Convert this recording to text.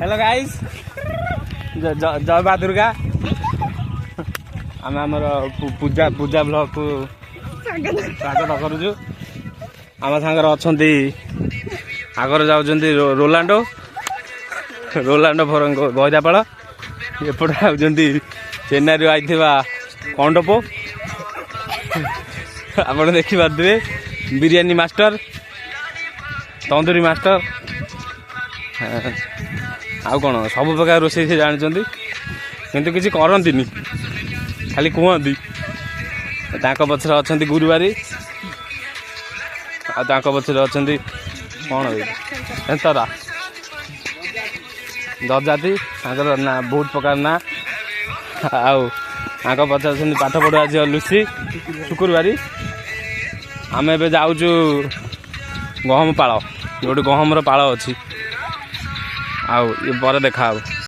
Hello guys जय माँ दुर्गा आम आमर पूजा पूजा ब्लॉग को स्वागत करुचु आम सागर अच्छा आगर जाऊँच रोलांडो रोलांडो फरंग बईदापाड़ एपटे आउଛନ୍ତି चेन्नई आई कंडपो आप देखिपे बिरियानी मास्टर तंदूरी मास्टर आउ कौन सब प्रकार रोषे से जानते किंतु किसी करती खाली कहती पछरे अच्छा गुरुवारी पछरे अच्छा कौन एंतरा दजाती ना बहुत प्रकार ना आउ पचार पाठ पढ़ा झील लुसी शुक्रवारी आम ए जाऊँ गहम पाड़ जो गहम पाड़ अच्छी आउ ये पर देखा।